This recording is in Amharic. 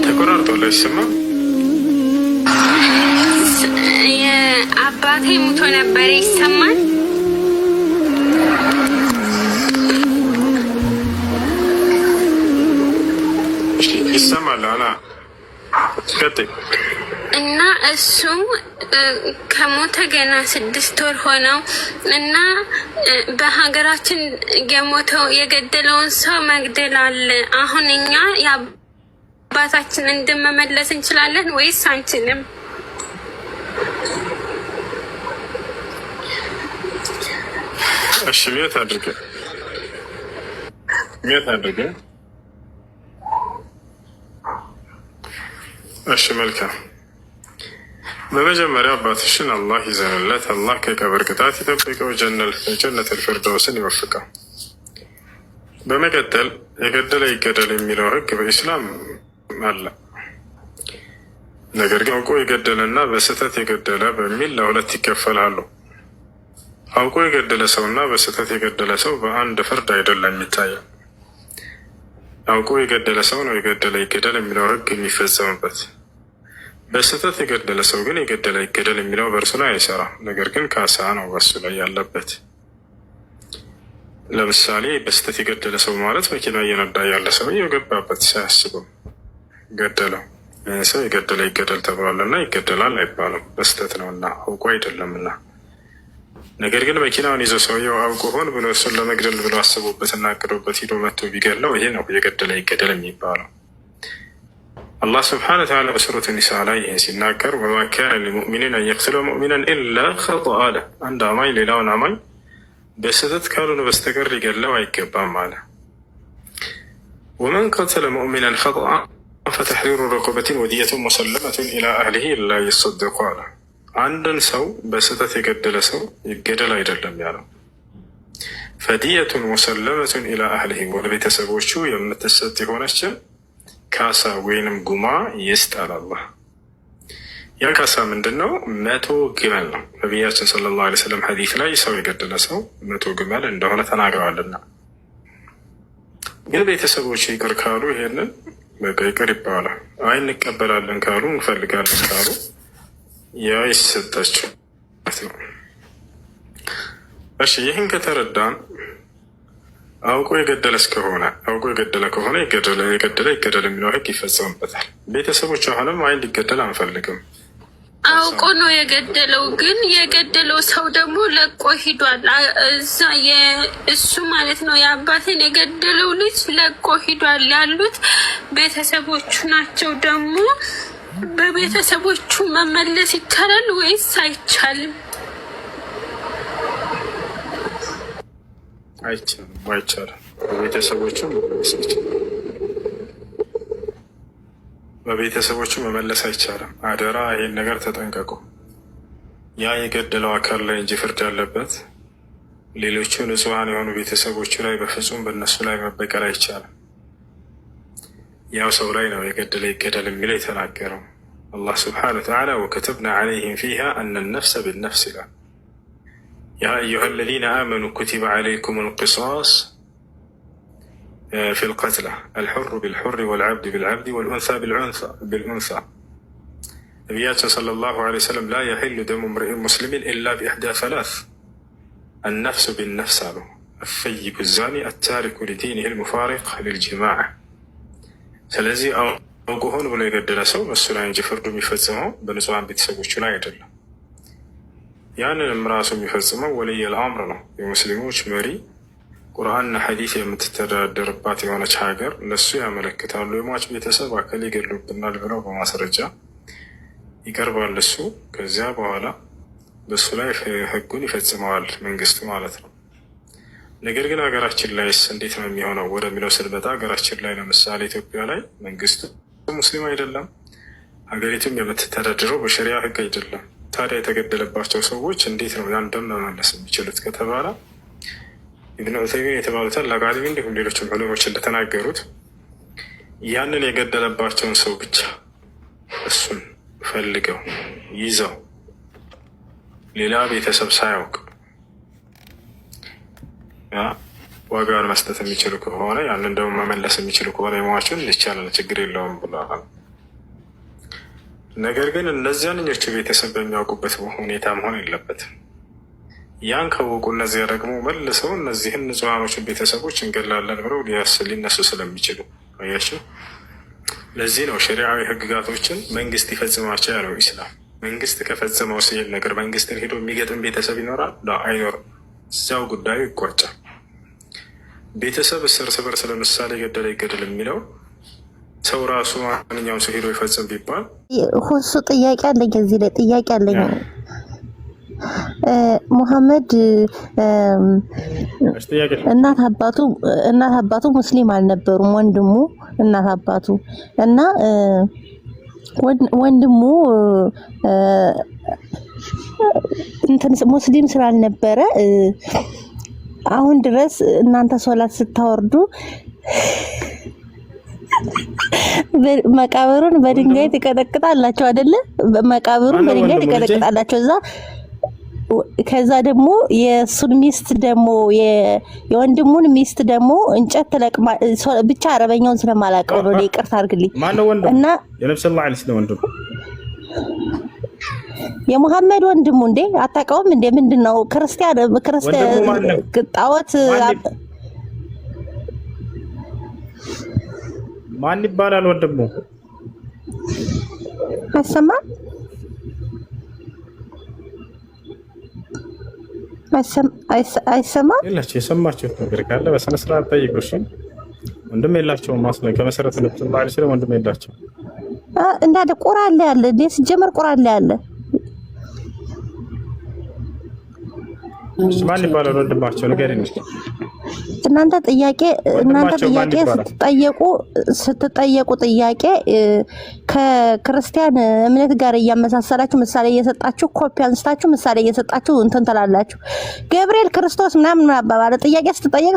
ተቆራርጧል። አይሰማም? አባቴ ሙቶ ነበር። ይሰማል? ይሰማል። አላ ቀጥይ። እና እሱም ከሞተ ገና 6 ወር ሆነው እና በሀገራችን የሞተው የገደለውን ሰው መግደል አለ። አሁን እኛ የአባታችን እንድመመለስ እንችላለን ወይስ አንችልም? እሺ ሚያት አድርገ እሺ መልካም። በመጀመሪያ አባትሽን አላህ ይዘንለት፣ አላህ ከቀብር ቅጣት ይጠብቀው፣ ጀነተል ፊርደውስን ይወፍቀው። በመቀጠል የገደለ ይገደል የሚለው ህግ በኢስላም አለ። ነገር ግን አውቆ የገደለና በስህተት የገደለ በሚል ለሁለት ይከፈላሉ። አውቆ የገደለ ሰውና በስህተት የገደለ ሰው በአንድ ፍርድ አይደለም የሚታየው። አውቆ የገደለ ሰው ነው የገደለ ይገደል የሚለው ህግ የሚፈጸምበት። በስህተት የገደለ ሰው ግን የገደለ ይገደል የሚለው በእርሱ ላይ አይሰራም። ነገር ግን ካሳ ነው በሱ ላይ ያለበት። ለምሳሌ በስህተት የገደለ ሰው ማለት መኪና እየነዳ ያለ ሰው የገባበት ሳያስበው ገደለው። ሰው የገደለ ይገደል ተብሏልና ይገደላል አይባልም፣ በስህተት ነው እና አውቆ አይደለምና። ነገር ግን መኪናውን ይዘው ሰውየው አውቆ ሆን ብሎ እሱን ለመግደል ብሎ አስቦበትና አቅዶበት ሂዶ መጥቶ ቢገድለው ይሄ ነው የገደለ ይገደል የሚባለው። አላህ ስብሐነሁ ወተዓላ በሱረቱ ኒሳ ላይ ይህን ሲናገር ወማ ካነ ሊሙእሚኒን አን የቅትለ ሙእሚናን ኢላ ኸጠአ አለ። አንድ አማኝ ሌላውን አማኝ በስህተት ካልሆነ በስተቀር ሊገድለው አይገባም አለ። ወመን ቀተለ ሙእሚናን ኸጠአ ፈተሕሪሩ ረቀበቲን ወዲየቱን ሙሰለመቱን ኢላ አህሊሂ ኢላ ይሰደቁ አለ። አንድን ሰው በስህተት የገደለ ሰው ይገደል አይደለም ያለው፣ ፈዲየቱን ሙሰለመቱን ኢላ አህሊሂ ወደ ቤተሰቦቹ የምትሰጥ የሆነችን ካሳ ወይንም ጉማ ይስጣል አላህ። ያ ካሳ ምንድን ነው? 100 ግመል ነው። ነቢያችን ሰለላሁ ዐለይሂ ወሰለም ሐዲስ ላይ ሰው የገደለ ሰው 100 ግመል እንደሆነ ተናግረዋልና። ግን ቤተሰቦች ይቅር ካሉ ይሄንን በቃ ይቅር ይባላል። አይ እንቀበላለን ካሉ እንፈልጋለን ካሉ ያ ይሰጣቸው ነው። እሺ ይህን ከተረዳን አውቆ የገደለ እስከሆነ አውቆ የገደለ ከሆነ የገደለ ይገደል የሚለው ህግ ይፈጸምበታል። ቤተሰቦች አሁንም አይ እንዲገደል አንፈልግም፣ አውቆ ነው የገደለው። ግን የገደለው ሰው ደግሞ ለቆ ሂዷል። እዛ እሱ ማለት ነው የአባቴን የገደለው ልጅ ለቆ ሂዷል። ያሉት ቤተሰቦቹ ናቸው። ደግሞ በቤተሰቦቹ መመለስ ይቻላል ወይስ አይቻልም? አይቻልም። በቤተሰቦቹ መመለስ አይቻልም። አደራ ይሄን ነገር ተጠንቀቁ። ያ የገደለው አካል ላይ እንጂ ፍርድ ያለበት ሌሎቹ ንጹሐን የሆኑ ቤተሰቦቹ ላይ በፍጹም በእነሱ ላይ መበቀል አይቻልም። ያው ሰው ላይ ነው የገደለ ይገደል የሚለው የተናገረው አላህ ስብሐነሁ ወተዓላ ወከተብና ዐለይሂም ፊሃ አነ ነፍሰ ቢነፍስ ይላል። ያ አዩሃ አለዚነ አመኑ ኩቲበ ዐለይኩሙል ቂሳስ ፊል ቀትላ አልሑሩ ቢልሑሪ ወልዐብዱ ቢልዐብዲ ወልኡንሳ ቢልኡንሳ። ነቢያችን ሰለላሁ ዐለይሂ ወሰለም ላ የሒሉ ደሙ እምሪኢን ሙስሊሚን ኢላ ቢኢሕዳ ሰላስ አነፍሱ ቢነፍስ አሉ። አሰይቡ ዛኒ አታሪኩ ሊዲኒሂ ልሙፋሪቅ ሊልጅማዕ። ስለዚህ አውቆ ሆን ብሎ የገደለ ሰው እሱ ላይ እንጂ ፍርዱ የሚፈጽመው በንጹሐን ቤተሰቦቹ ላይ አይደለም። ያንንም ራሱ የሚፈጽመው ወልየል አምር ነው። የሙስሊሞች መሪ ቁርአንና ሐዲስ የምትተዳደርባት የሆነች ሀገር ለሱ ያመለክታሉ። የሟች ቤተሰብ አካል ይገድሉብናል ብለው በማስረጃ ይቀርባል እሱ። ከዚያ በኋላ በሱ ላይ ህጉን ይፈጽመዋል መንግስት ማለት ነው። ነገር ግን ሀገራችን ላይስ እንዴት ነው የሚሆነው ወደሚለው ስንመጣ ሀገራችን ላይ ለምሳሌ ኢትዮጵያ ላይ መንግስቱ ሙስሊም አይደለም፣ ሀገሪቱም የምትተዳደረው በሸሪያ ህግ አይደለም። ታዲያ የተገደለባቸው ሰዎች እንዴት ነው ያን ደም መመለስ የሚችሉት ከተባለ ኢብኑ ዑሰይሚን የተባሉትን ለቃሊም እንዲሁም ሌሎችም ዑለሞች እንደተናገሩት ያንን የገደለባቸውን ሰው ብቻ እሱን ፈልገው ይዘው ሌላ ቤተሰብ ሳያውቅ ዋጋውን መስጠት የሚችሉ ከሆነ ያንን ደግሞ መመለስ የሚችሉ ከሆነ የሟቹን ይቻላል፣ ችግር የለውም ብለዋል። ነገር ግን እነዚያንኞቹ ቤተሰብ በሚያውቁበት ሁኔታ መሆን የለበትም። ያን ካወቁ እነዚያ ደግሞ መልሰው እነዚህን ንጹሃኖችን ቤተሰቦች እንገላለን ብለው ሊነሱ ስለሚችሉ አያቸው። ለዚህ ነው ሸሪዓዊ ህግጋቶችን መንግስት ይፈጽማቸው ያለው ኢስላም። መንግስት ከፈጸመው ሲል ነገር መንግስትን ሄዶ የሚገጥም ቤተሰብ ይኖራል? አይኖርም። እዚያው ጉዳዩ ይቋጫል። ቤተሰብ እርስ በርስ ለምሳሌ ገደለ ይገደል የሚለው ሰው ራሱ ማንኛውም ሰው ሄዶ ይፈጽም ቢባል ሁሱ ጥያቄ አለኝ። እዚህ ላይ ጥያቄ አለኝ። ሙሐመድ እናት አባቱ ሙስሊም አልነበሩም። ወንድሙ እናት አባቱ እና ወንድሙ እንትን ሙስሊም ስላልነበረ አሁን ድረስ እናንተ ሶላት ስታወርዱ መቃብሩን በድንጋይ ትቀጠቅጣላችሁ አይደለ? መቃብሩን በድንጋይ ትቀጠቅጣላችሁ። ከዛ ደግሞ የሱን ሚስት ደግሞ የወንድሙን ሚስት ደግሞ እንጨት ተለቅማ ብቻ አረበኛውን ስለማላውቀው ነው። ይቅርታ አድርግልኝ። እና የነብዩ ሰለላሁ ዐለይሂ ወሰለም ወንድሙ የሙሐመድ ወንድሙ እንዴ አታውቀውም እንዴ? ምንድነው ክርስቲያን ጣዖት ማን ይባላል ወንድሙ? አይሰማም። የላቸው የሰማችሁት ነገር ካለ በስነ ስርዓት ጠይቁ። እሺ ወንድም የላቸውም ማስለ ከመሰረተ ነብዩ ሰለላሁ ዐለይሂ ወሰለም ወንድም የላቸው እንዳለ ቁርአን ላይ ያለ ደስ ጀመር ቁርአን ላይ ያለ ማን ይባላል ወንድማቸው? ንገሪኝ። እናንተ ጥያቄ ስትጠየቁ ጥያቄ ከክርስቲያን እምነት ጋር እያመሳሰላችሁ ምሳሌ እየሰጣችሁ ኮፒ አንስታችሁ ምሳሌ እየሰጣችሁ እንትን ትላላችሁ። ገብርኤል ክርስቶስ ምናምን አባባለ ጥያቄ ስትጠየቅ